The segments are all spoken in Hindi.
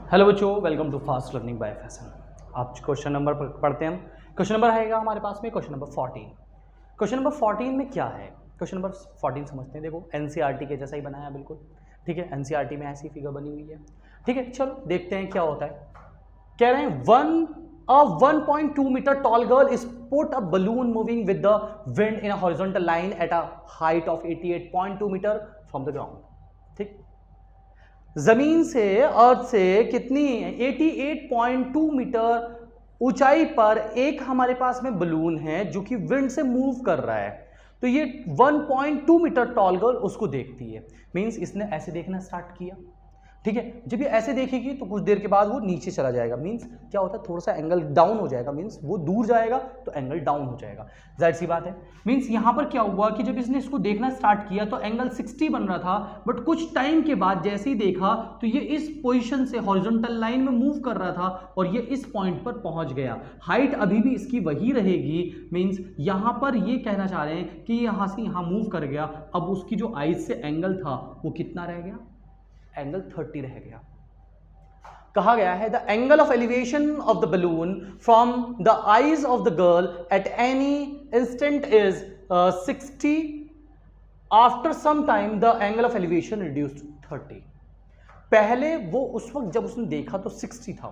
हेलो बच्चों, welcome to fast learning by fashion. आप क्वेश्चन नंबर पढ़ते हैं हम। क्वेश्चन नंबर आएगा हमारे पास में क्वेश्चन नंबर 14। क्वेश्चन नंबर 14 में क्या है? क्वेश्चन नंबर 14 समझते हैं। देखो एनसीईआरटी के जैसा ही बनाया है बिल्कुल, ठीक है। एनसीईआरटी में ऐसी फिगर बनी हुई है, ठीक है। चलो देखते हैं क्या होता है। कह रहे हैं 1.2 metre tall girl is put a balloon moving with the wind in a horizontal line at a height of 88.2 metre from the ground. ठीक, जमीन से अर्थ से कितनी 88.2 मीटर ऊंचाई पर एक हमारे पास में बलून है जो कि विंड से मूव कर रहा है। तो ये 1.2 मीटर टॉल गर्ल उसको देखती है। मींस इसने ऐसे देखना स्टार्ट किया, ठीक है। जब ये ऐसे देखेगी तो कुछ देर के बाद वो नीचे चला जाएगा। मींस क्या होता है, थोड़ा सा एंगल डाउन हो जाएगा। मींस वो दूर जाएगा तो एंगल डाउन हो जाएगा, जाहिर सी बात है। मींस यहां पर क्या हुआ कि जब इसने इसको देखना स्टार्ट किया तो एंगल 60 बन रहा था, बट कुछ टाइम के बाद जैसे ही देखा तो ये इस पोजीशन से हॉरिजॉन्टल लाइन में मूव कर रहा था और ये इस पॉइंट पर पहुंच गया। हाइट अभी भी इसकी वही रहेगी। मींस यहां पर ये कहना चाह रहे हैं कि यहां से यहां मूव कर गया। अब उसकी जो आइज से एंगल था वो कितना रह गया? एंगल 30 रह गया। कहा गया है the angle of elevation of the balloon from the eyes of the girl at any instant is 60। After some time the angle of elevation reduced to 30। पहले वो उस वक्त जब उसने देखा तो 60 था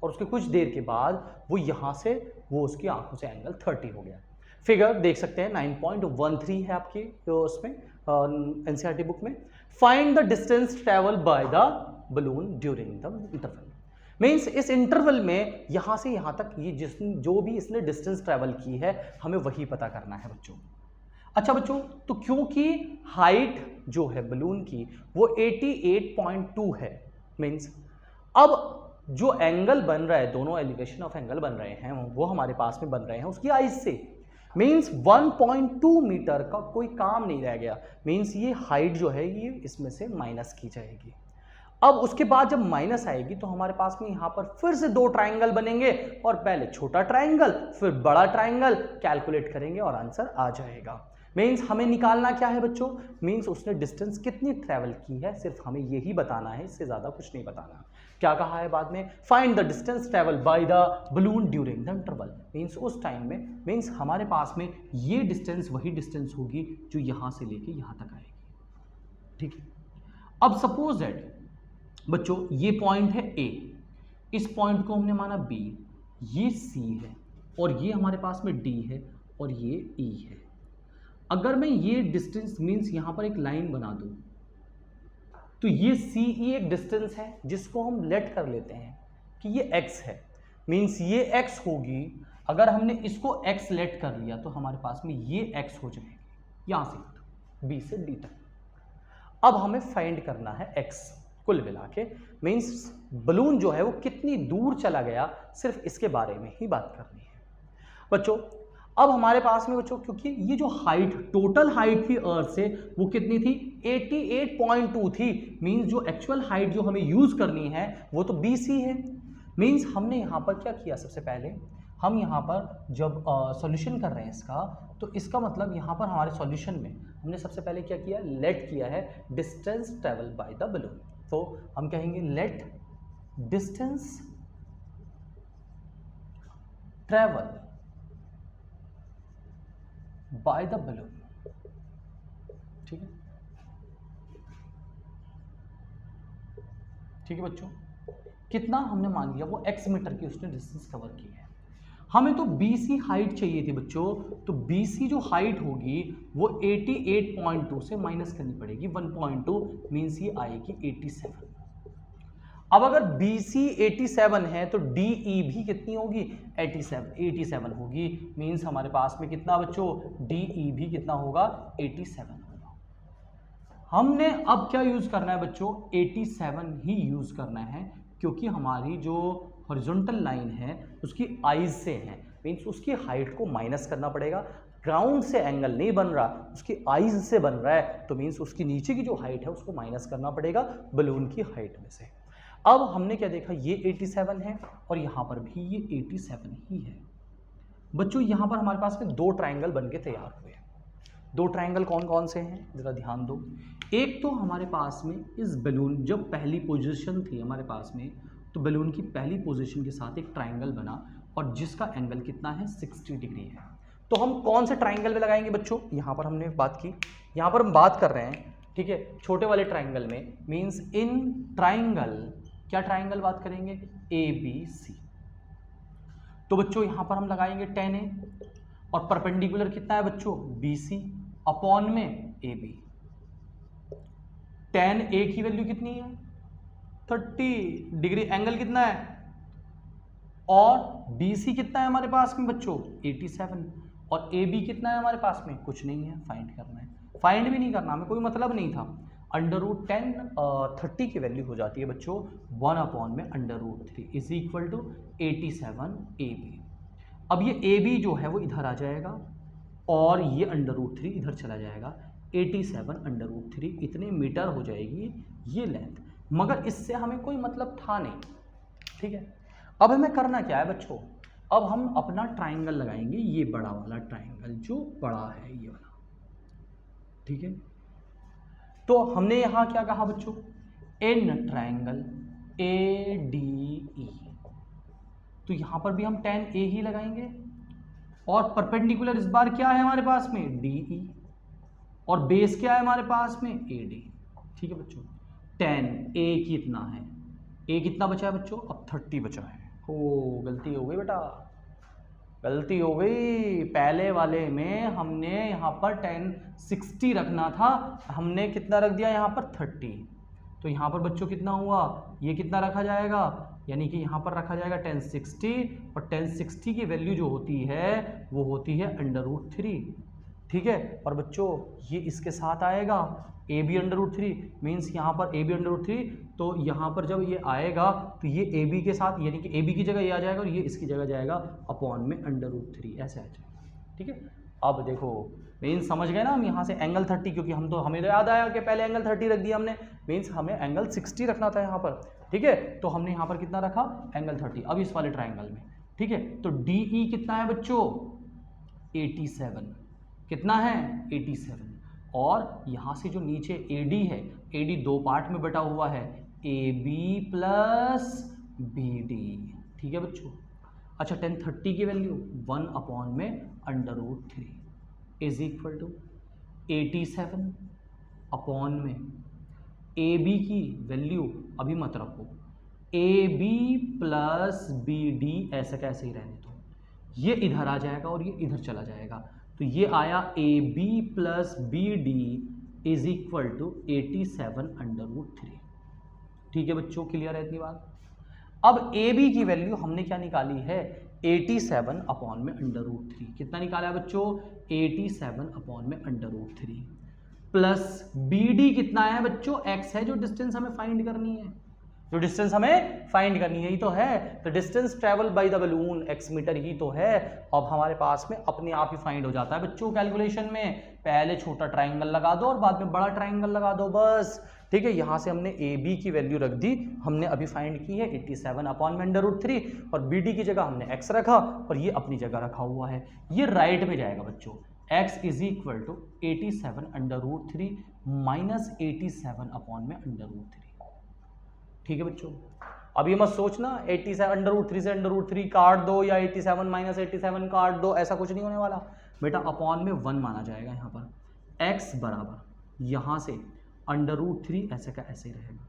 और उसके कुछ देर के बाद वो यहां से वो उसकी आंखों से एंगल 30 हो गया। फिगर देख सकते हैं 9.13 है आपकी उसमें एनसीईआरटी बुक में। Find the distance travel by the balloon during the interval. Means इस इंटरवल में यहां से यहां तक ये जो भी इसने डिस्टेंस ट्रेवल की है हमें वही पता करना है बच्चों। अच्छा बच्चों, तो क्योंकि हाइट जो है बलून की वो 88.2 है, मीन्स अब जो एंगल बन रहा है, दोनों एलिवेशन ऑफ एंगल बन रहे हैं वो हमारे पास में बन रहे हैं उसकी आइज से। मीन्स 1.2 मीटर का कोई काम नहीं रह गया। मीन्स ये हाइट जो है ये इसमें से माइनस की जाएगी। अब उसके बाद जब माइनस आएगी तो हमारे पास में यहां पर फिर से दो ट्राइंगल बनेंगे और पहले छोटा ट्राइंगल फिर बड़ा ट्राइंगल कैलकुलेट करेंगे और आंसर आ जाएगा। मीन्स हमें निकालना क्या है बच्चों? मीन्स उसने डिस्टेंस कितनी ट्रेवल की है, सिर्फ हमें यही बताना है, इससे ज्यादा कुछ नहीं बताना। क्या कहा है बाद में? Find the distance travel by the balloon during the interval. Means उस टाइम में, मीन्स हमारे पास में ये डिस्टेंस वही डिस्टेंस होगी जो यहां से लेके यहां तक आएगी, ठीक है। अब सपोज दैट बच्चों ये पॉइंट है ए, इस पॉइंट को हमने माना बी, ये सी है और ये हमारे पास में डी है और ये ई है। अगर मैं ये डिस्टेंस मीन्स यहां पर एक लाइन बना दूं तो ये सी ई एक डिस्टेंस है जिसको हम लेट कर लेते हैं कि ये x है। मीन्स ये x होगी। अगर हमने इसको x लेट कर लिया तो हमारे पास में ये x हो जाएगी यहां से b से d तक। अब हमें फाइंड करना है x कुल मिला के। मीन्स बलून जो है वो कितनी दूर चला गया, सिर्फ इसके बारे में ही बात करनी है बच्चों। अब हमारे पास में बच्चों क्योंकि ये जो हाइट टोटल हाइट थी अर्थ से वो कितनी थी 88.2 थी। मींस जो एक्चुअल हाइट जो हमें यूज करनी है वो तो BC है। मींस हमने यहाँ पर क्या किया, सबसे पहले हम यहाँ पर जब सॉल्यूशन कर रहे हैं इसका, तो इसका मतलब यहाँ पर हमारे सॉल्यूशन में हमने सबसे पहले क्या किया, लेट किया है distance travel by the balloon. तो हम कहेंगे let distance travel by the balloon, ठीक है। ठीक है बच्चों, कितना हमने मान लिया वो x मीटर की उसने डिस्टेंस कवर की है। हमें तो BC हाइट चाहिए थी बच्चों, तो BC जो हाइट होगी वो 88.2 से माइनस करनी पड़ेगी 1.2, मीन्स ये आएगी 87। अब अगर BC 87 है तो DE भी कितनी होगी 87 होगी। मींस हमारे पास में कितना बच्चों DE भी कितना होगा 87 होगा। हमने अब क्या यूज करना है बच्चों 87 ही यूज करना है, क्योंकि हमारी जो हॉरिजॉन्टल लाइन है उसकी आइज से है। मींस उसकी हाइट को माइनस करना पड़ेगा। ग्राउंड से एंगल नहीं बन रहा, उसकी आइज से बन रहा है, तो मींस उसकी नीचे की जो हाइट है उसको माइनस करना पड़ेगा बलून की हाइट में से। अब हमने क्या देखा, ये 87 है और यहां पर भी ये 87 ही है बच्चों। यहां पर हमारे पास में दो ट्राइंगल बनके तैयार हुए हैं। दो ट्राइंगल कौन कौन से हैं जरा ध्यान दो। एक तो हमारे पास में इस बलून जब पहली पोजीशन थी हमारे पास में, तो बलून की पहली पोजीशन के साथ एक ट्राइंगल बना और जिसका एंगल कितना है 60 डिग्री है। तो हम कौन से ट्राइंगल में लगाएंगे बच्चों, यहाँ पर हमने बात की, यहाँ पर हम बात कर रहे हैं, ठीक है, छोटे वाले ट्राइंगल में, मीन्स इन ट्राइंगल, क्या ट्राइंगल बात करेंगे, ABC। तो बच्चों यहाँ पर हम लगाएंगे 10A और परपेंडिकुलर कितना है बच्चों BC अपॉन में AB। 10A की वैल्यू कितनी है 30 डिग्री, एंगल कितना है, और BC कितना है हमारे पास में बच्चों 87, और AB कितना है हमारे पास में, कुछ नहीं है, फाइंड करना है। फाइंड भी नहीं करना, हमें कोई मतलब नहीं था। √10 30 की वैल्यू हो जाती है बच्चों 1 अपॉन में √3 इज इक्वल टू 87 AB। अब ये AB जो है वो इधर आ जाएगा और ये √3 इधर चला जाएगा, 87 √3 इतने मीटर हो जाएगी ये लेंथ, मगर इससे हमें कोई मतलब था नहीं, ठीक है। अब हमें करना क्या है बच्चों, अब हम अपना ट्राइंगल लगाएंगे, ये बड़ा वाला ट्राइंगल जो बड़ा है ये वाला, ठीक है। तो हमने यहां क्या कहा बच्चों, इन ट्राइंगल ADE, तो यहां पर भी हम 10A ही लगाएंगे और परपेंडिकुलर इस बार क्या है हमारे पास में DE और बेस क्या है हमारे पास में AD, ठीक है बच्चों। 10A कितना है, A कितना बचा है बच्चों, अब 30 बचा है। ओ गलती हो गई बेटा, गलती हो गई, पहले वाले में हमने यहाँ पर 1060 रखना था, हमने कितना रख दिया यहाँ पर 30। तो यहाँ पर बच्चों कितना हुआ, ये कितना रखा जाएगा, यानी कि यहाँ पर रखा जाएगा 1060, और 1060 की वैल्यू जो होती है वो होती है √3, ठीक है। और बच्चों ये इसके साथ आएगा AB √3, मीन्स यहाँ पर AB √3, तो यहाँ पर जब ये आएगा तो ये AB के साथ, यानी कि AB की जगह ये आ जाएगा और ये इसकी जगह जाएगा अपॉन में √3, ऐसे आ जाएगा, ठीक है। अब देखो मीन्स समझ गए ना हम, यहाँ से एंगल 30, क्योंकि हम तो हमें तो याद आया कि पहले एंगल 30 रख दिया हमने, मीन्स हमें एंगल 60 रखना था यहाँ पर, ठीक है। तो हमने यहाँ पर कितना रखा, एंगल 30। अब इस वाले ट्राइंगल में, ठीक है, तो DE कितना है बच्चों 87, कितना है 87, और यहाँ से जो नीचे AD है, AD दो पार्ट में बटा हुआ है, AB प्लस BD, ठीक है बच्चों। अच्छा 1030 की वैल्यू 1 अपॉन में √3 इज इक्वल टू 87 अपॉन में AB की वैल्यू अभी मत रखो, AB प्लस BD ऐसा कैसे ही रहने दो, ये इधर आ जाएगा और ये इधर चला जाएगा, तो ये आया AB plus BD is equal to 87 √3, ठीक है बच्चों, क्लियर है इतनी बात। अब AB की वैल्यू हमने क्या निकाली है 87 अपॉन में √3, कितना निकाला है बच्चों 87 अपॉन में √3, प्लस BD कितना है बच्चों, x है जो डिस्टेंस हमें फाइंड करनी है, जो डिस्टेंस हमें फाइंड करनी है, यही तो है, तो distance travel by the balloon x metre ही तो है। अब हमारे पास में अपने आप ही फाइंड हो जाता है बच्चों कैलकुलेशन में, पहले छोटा ट्राइंगल लगा दो और बाद में बड़ा ट्राइंगल लगा दो बस, ठीक है। यहाँ से हमने AB की वैल्यू रख दी, हमने अभी फाइंड की है 87 अपॉन में √3, और BD की जगह हमने x रखा और ये अपनी जगह रखा हुआ है, ये राइट में जाएगा बच्चों, x is equal to 87 √3 minus 87 upon में √3, ठीक है बच्चों। अब ये मत सोचना 87 √3 से √3 काट दो या 87 माइनस 87 काट दो, ऐसा कुछ नहीं होने वाला बेटा, अपॉन में 1 माना जाएगा यहाँ पर, x बराबर यहाँ से √3 ऐसे का ऐसे ही रहेगा,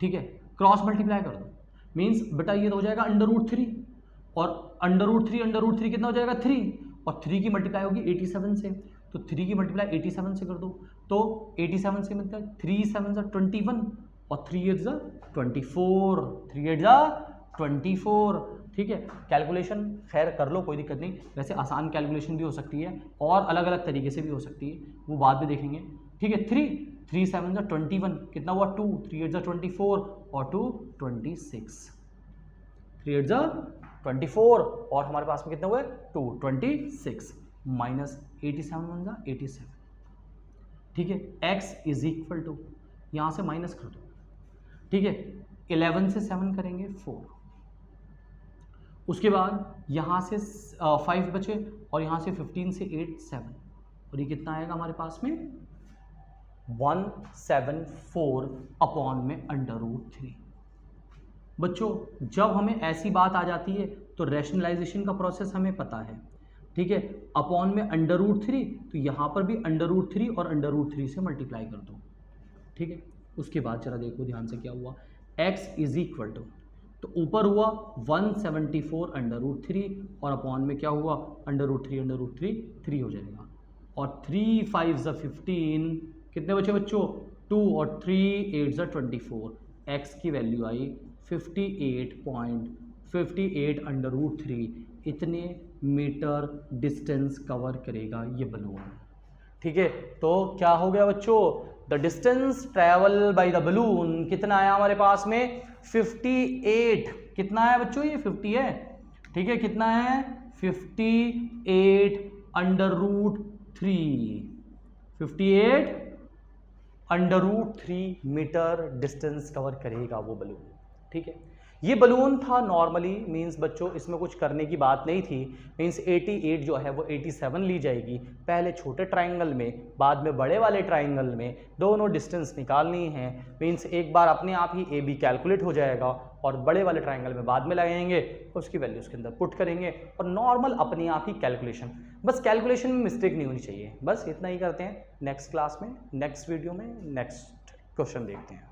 ठीक है। क्रॉस मल्टीप्लाई कर दो, मीन्स बेटा ये तो हो जाएगा √3 और √3 कितना हो जाएगा 3, और 3 की मल्टीप्लाई होगी 87 से, तो 3 की मल्टीप्लाई 87 से कर दो, तो 87 से मतलब 3 7 21 और 3 8 24, 3 8 24, ठीक है। कैलकुलेशन खैर कर लो, कोई दिक्कत नहीं, वैसे आसान कैलकुलेशन भी हो सकती है और अलग अलग तरीके से भी हो सकती है, वो बाद में देखेंगे, ठीक है। 3 7 21 कितना हुआ 2, 3 8 24 और 2 26, 3 8 24 और हमारे पास में कितना हुआ 2 26 माइनस 87 1 87, ठीक है। x इज इक्वल टू यहाँ से माइनस कर दो, ठीक है, 11 से 7 करेंगे 4, उसके बाद यहाँ से 5 बचे और यहाँ से 15 से 8 7, और ये कितना आएगा हमारे पास में 174 अपॉन में √3, बच्चों जब हमें ऐसी बात आ जाती है तो रैशनलाइजेशन का प्रोसेस हमें पता है, ठीक है। अपॉन में √3, तो यहाँ पर भी √3 और √3 से मल्टीप्लाई कर दो, ठीक है। उसके बाद जरा देखो ध्यान से क्या हुआ, x इज इक्वल टू, तो ऊपर हुआ 174 √3 और अपॉन में क्या हुआ √3 3 हो जाएगा, और 3 5 15, कितने बचे बच्चों 2 और 3 8 24, x की वैल्यू आई 58.58 √3, इतने मीटर डिस्टेंस कवर करेगा ये बलून, ठीक है। तो क्या हो गया बच्चों, the distance travel by the balloon कितना आया हमारे पास में 58, कितना है बच्चों ये 50 है, ठीक है। कितना है 58 √3, 58 √3 मीटर डिस्टेंस कवर करेगा वो बलून, ठीक है। ये बलून था नॉर्मली, मींस बच्चों इसमें कुछ करने की बात नहीं थी, मींस 88 जो है वो 87 ली जाएगी, पहले छोटे ट्राइंगल में बाद में बड़े वाले ट्राइंगल में दोनों डिस्टेंस निकालनी है, मींस एक बार अपने आप ही AB कैलकुलेट हो जाएगा और बड़े वाले ट्राइंगल में बाद में लगाएंगे, उसकी वैल्यू उसके अंदर पुट करेंगे और नॉर्मल अपने आप ही कैलकुलेशन, बस कैलकुलेशन में मिस्टेक नहीं होनी चाहिए, बस इतना ही करते हैं। नेक्स्ट क्लास में, नेक्स्ट वीडियो में नेक्स्ट क्वेश्चन देखते हैं।